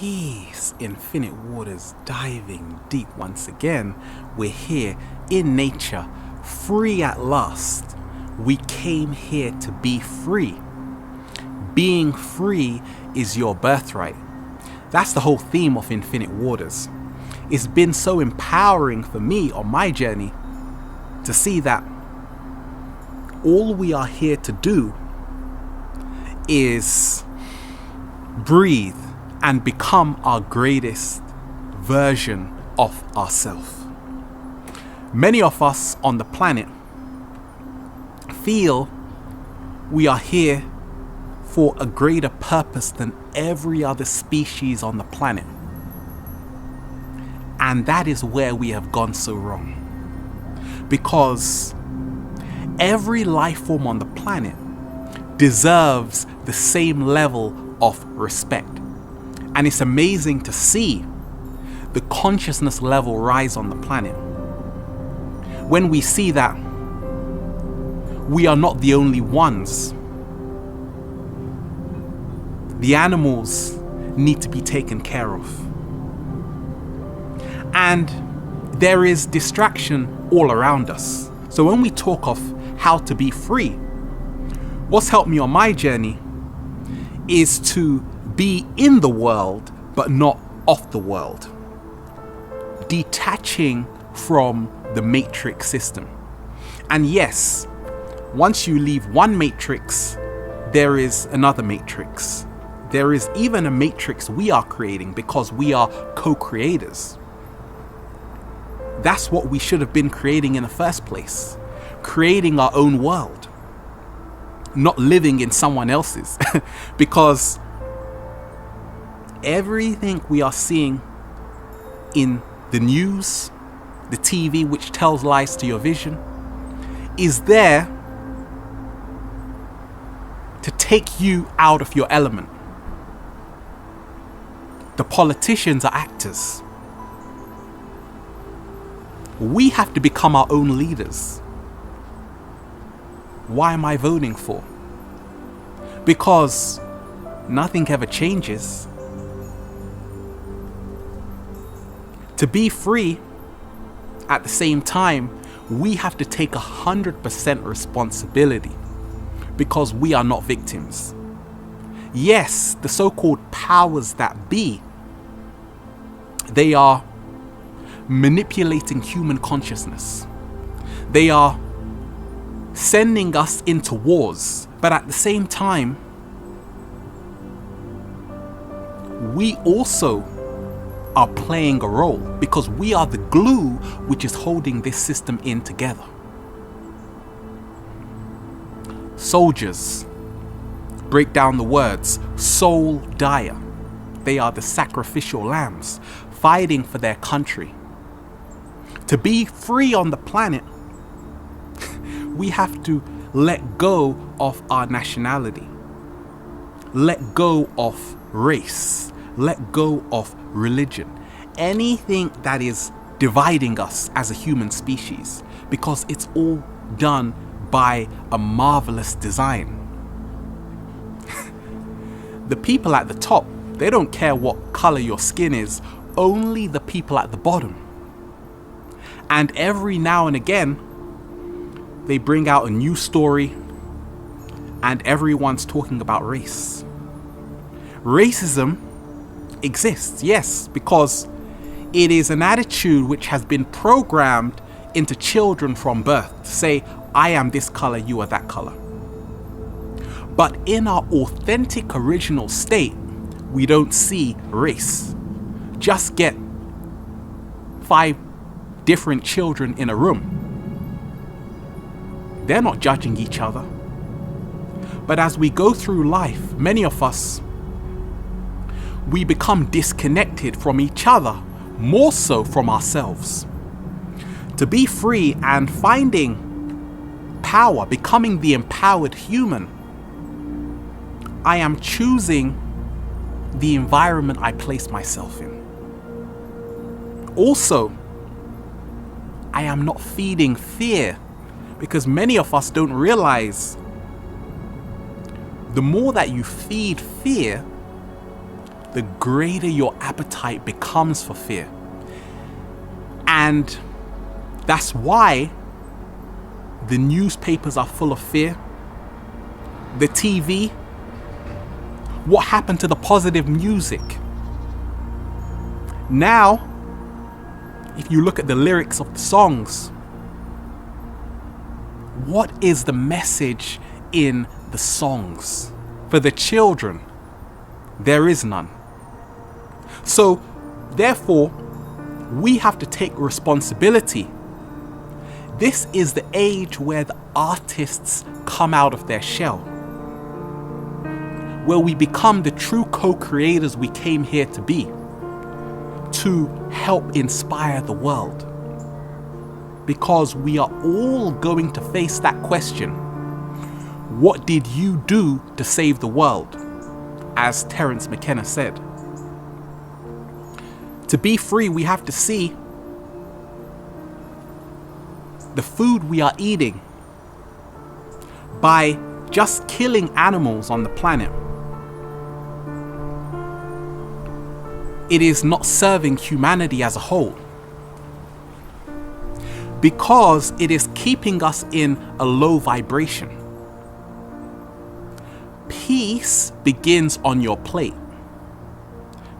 Jeez, infinite waters, diving deep once again. We're here in nature, free at last. We came here to be free. Being free is your birthright. That's the whole theme of Infinite Waters. It's been so empowering for me on my journey to see that all we are here to do is breathe and become our greatest version of ourselves. Many of us on the planet feel we are here for a greater purpose than every other species on the planet. And that is where we have gone so wrong. Because every life form on the planet deserves the same level of respect. And it's amazing to see the consciousness level rise on the planet when we see that we are not the only ones. The animals need to be taken care of. And there is distraction all around us. So when we talk of how to be free, what's helped me on my journey is to be in the world, but not of the world. Detaching from the matrix system. And yes, once you leave one matrix, there is another matrix. There is even a matrix we are creating because we are co-creators. That's what we should have been creating in the first place. Creating our own world. Not living in someone else's. Because everything we are seeing in the news, the TV which tells lies to your vision, is there to take you out of your element. The politicians are actors. We have to become our own leaders. Why am I voting for? Because nothing ever changes. To be free, at the same time, we have to take 100% responsibility because we are not victims. Yes, the so-called powers that be, they are manipulating human consciousness. They are sending us into wars, but at the same time, we also are playing a role because we are the glue which is holding this system in together. Soldiers, break down the words, soul dire. They are the sacrificial lambs fighting for their country. To be free on the planet, we have to let go of our nationality, let go of race, let go of religion, anything that is dividing us as a human species, because it's all done by a marvelous design. The people at the top, they don't care what color your skin is, only the people at the bottom. And every now and again, they bring out a new story and everyone's talking about race. Racism exists, yes, because it is an attitude which has been programmed into children from birth to say, I am this color, you are that color. But in our authentic original state, we don't see race. Just get 5 different children in a room. They're not judging each other. But as we go through life, many of us, we become disconnected from each other, more so from ourselves. To be free and finding power, becoming the empowered human, I am choosing the environment I place myself in. Also, I am not feeding fear, because many of us don't realize the more that you feed fear, the greater your appetite becomes for fear. And that's why the newspapers are full of fear. The TV. What happened to the positive music? Now, if you look at the lyrics of the songs, what is the message in the songs? For the children, there is none. So, therefore, we have to take responsibility. This is the age where the artists come out of their shell, where we become the true co-creators we came here to be, to help inspire the world. Because we are all going to face that question. What did you do to save the world? As Terence McKenna said. To be free, we have to see the food we are eating. By just killing animals on the planet, it is not serving humanity as a whole, because it is keeping us in a low vibration. Peace begins on your plate,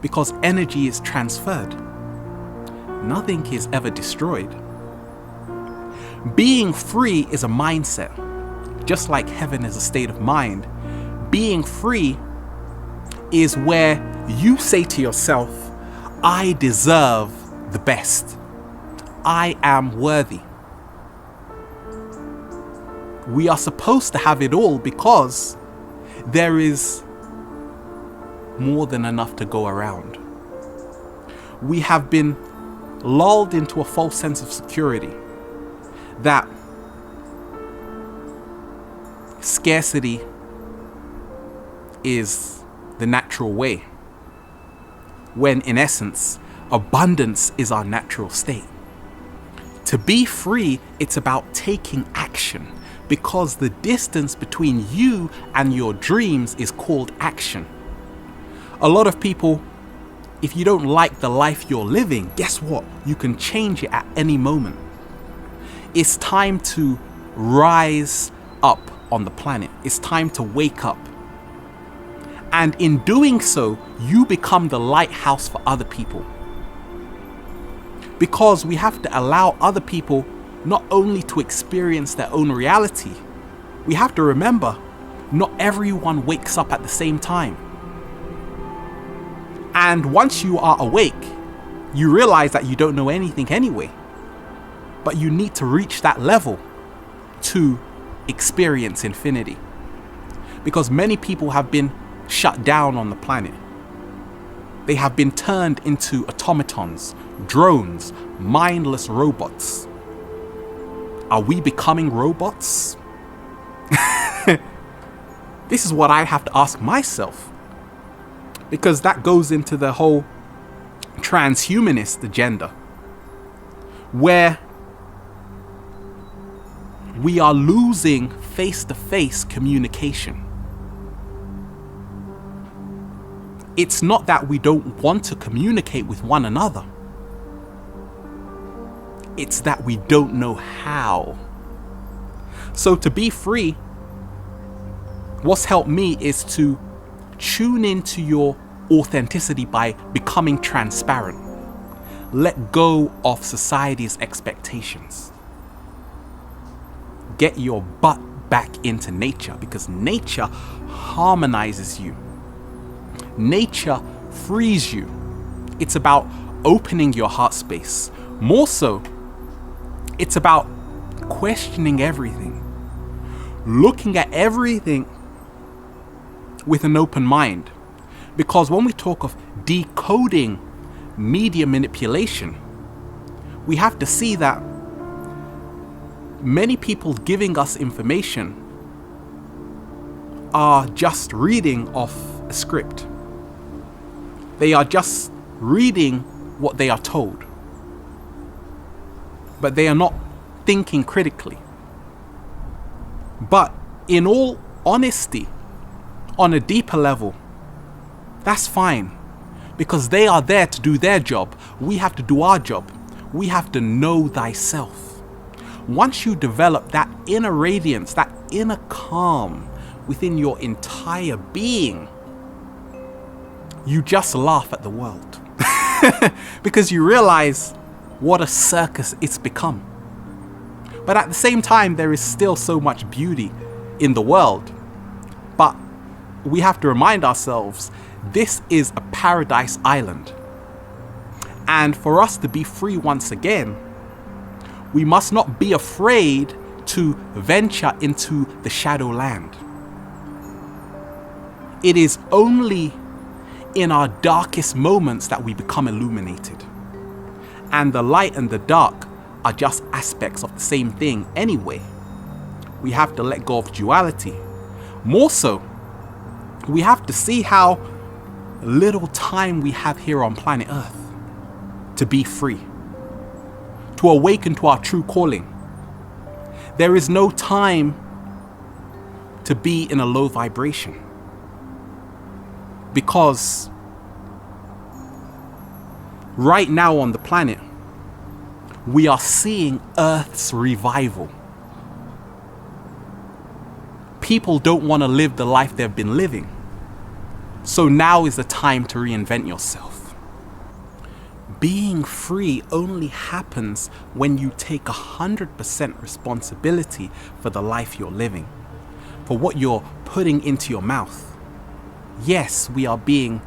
because energy is transferred. Nothing is ever destroyed. Being free is a mindset, just like heaven is a state of mind. Being free is where you say to yourself, I deserve the best. I am worthy. We are supposed to have it all because there is more than enough to go around. We have been lulled into a false sense of security that scarcity is the natural way, when in essence, abundance is our natural state. To be free, it's about taking action, because the distance between you and your dreams is called action. A lot of people, if you don't like the life you're living, guess what? You can change it at any moment. It's time to rise up on the planet. It's time to wake up. And in doing so, you become the lighthouse for other people. Because we have to allow other people not only to experience their own reality, we have to remember, not everyone wakes up at the same time. And once you are awake, you realize that you don't know anything anyway. But you need to reach that level to experience infinity. Because many people have been shut down on the planet. They have been turned into automatons, drones, mindless robots. Are we becoming robots? This is what I have to ask myself. Because that goes into the whole transhumanist agenda, where we are losing face-to-face communication. It's not that we don't want to communicate with one another. It's that we don't know how. So to be free, what's helped me is to tune into your authenticity by becoming transparent. Let go of society's expectations. Get your butt back into nature, because nature harmonizes you. Nature frees you. It's about opening your heart space. More so, it's about questioning everything, looking at everything with an open mind. Because when we talk of decoding media manipulation, we have to see that many people giving us information are just reading off a script. They are just reading what they are told, but they are not thinking critically. But in all honesty, on a deeper level, that's fine. because they are there to do their job. We have to do our job. We have to know thyself. Once you develop that inner radiance, that inner calm within your entire being, you just laugh at the world because you realize what a circus it's become. But at the same time, there is still so much beauty in the world. But we have to remind ourselves, this is a paradise island. And for us to be free once again, we must not be afraid to venture into the shadow land. It is only in our darkest moments that we become illuminated. And the light and the dark are just aspects of the same thing anyway. We have to let go of duality. More so, we have to see how little time we have here on planet Earth to be free, to awaken to our true calling. There is no time to be in a low vibration, because right now on the planet, we are seeing Earth's revival. People don't want to live the life they've been living. So now is the time to reinvent yourself. Being free only happens when you take 100% responsibility for the life you're living, for what you're putting into your mouth. Yes, we are being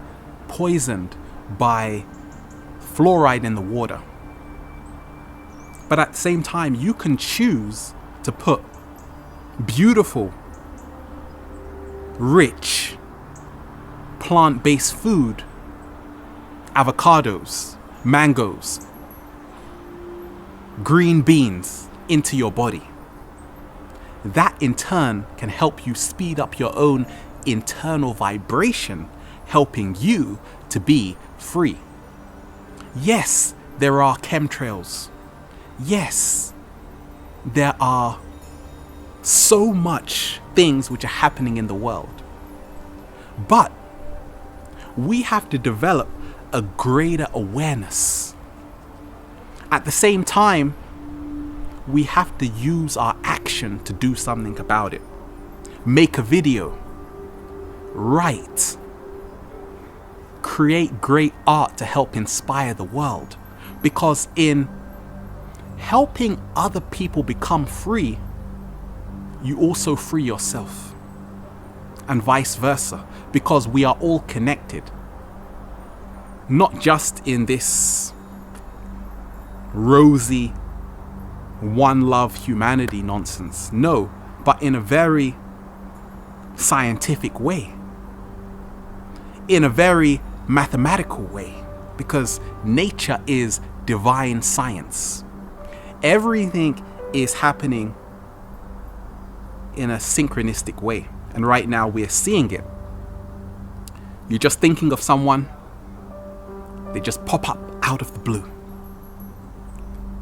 poisoned by fluoride in the water. But at the same time, you can choose to put beautiful, rich, plant-based food, avocados, mangoes, green beans into your body. That in turn can help you speed up your own internal vibration, helping you to be free. Yes, there are chemtrails. Yes, there are so much things which are happening in the world. But we have to develop a greater awareness. At the same time, we have to use our action to do something about it. Make a video. Write. Create great art to help inspire the world. Because in helping other people become free, you also free yourself. And vice versa. Because we are all connected. Not just in this rosy one love humanity nonsense. No, but in a very scientific way. In a very mathematical way. Because nature is divine science. Everything is happening in a synchronistic way. And right now we're seeing it. You're just thinking of someone, they just pop up out of the blue.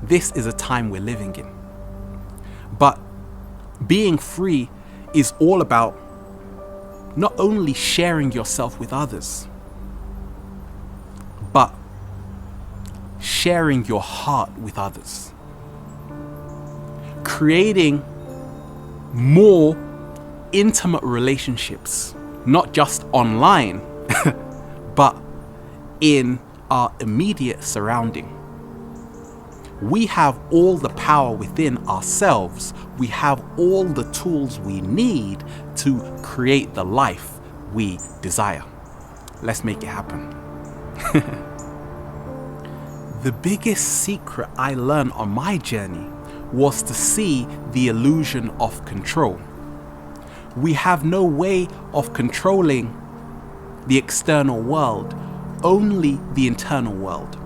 This is a time we're living in. But being free is all about not only sharing yourself with others, but sharing your heart with others. Creating more intimate relationships, not just online, but in our immediate surrounding. We have all the power within ourselves. We have all the tools we need to create the life we desire. Let's make it happen. The biggest secret I learned on my journey was to see the illusion of control. We have no way of controlling the external world, only the internal world.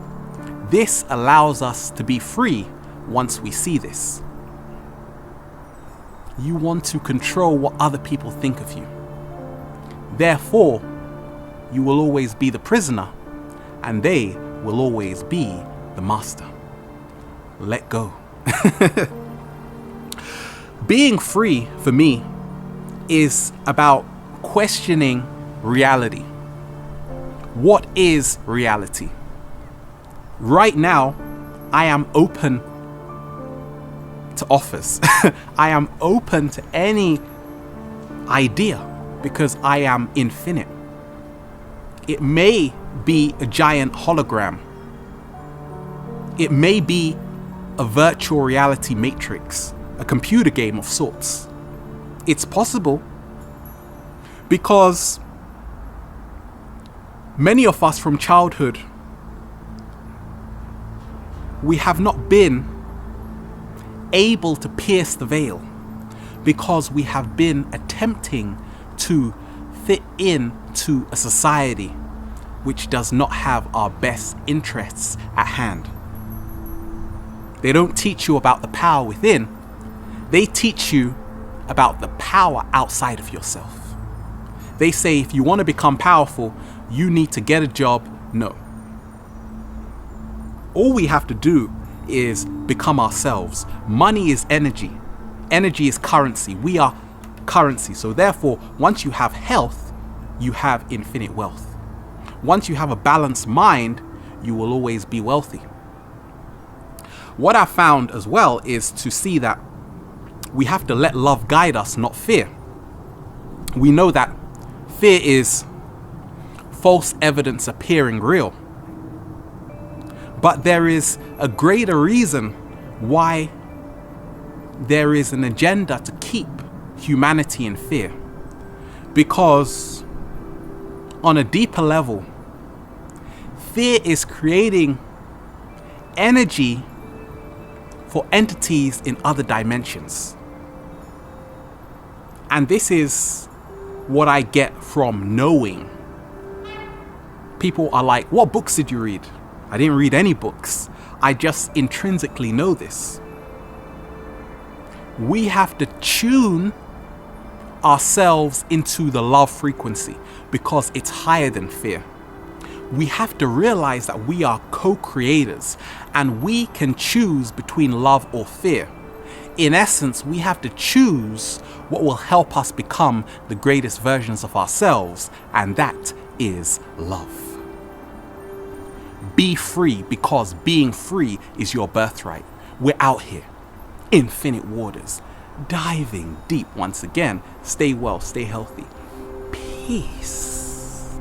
This allows us to be free once we see this. You want to control what other people think of you. Therefore, you will always be the prisoner, and they will always be the master. Let go. Being free, for me, is about questioning reality. What is reality? Right now, I am open to offers. I am open to any idea because I am infinite. It may be a giant hologram. It may be a virtual reality matrix, a computer game of sorts. It's possible because many of us from childhood, we have not been able to pierce the veil because we have been attempting to fit into a society which does not have our best interests at hand. They don't teach you about the power within. They teach you about the power outside of yourself. They say if you want to become powerful, you need to get a job. No. All we have to do is become ourselves. Money is energy. Energy is currency. We are currency. So therefore, once you have health, you have infinite wealth. Once you have a balanced mind, you will always be wealthy. What I found as well is to see that we have to let love guide us, not fear. We know that fear is false evidence appearing real. But there is a greater reason why there is an agenda to keep humanity in fear. Because on a deeper level, fear is creating energy for entities in other dimensions. And this is what I get from knowing. People are like, what books did you read? I didn't read any books. I just intrinsically know this. We have to tune ourselves into the love frequency because it's higher than fear. We have to realize that we are co-creators and we can choose between love or fear. In essence, we have to choose what will help us become the greatest versions of ourselves, and that is love. Be free, because being free is your birthright. We're out here, infinite waters, diving deep once again. Stay well, stay healthy. Peace.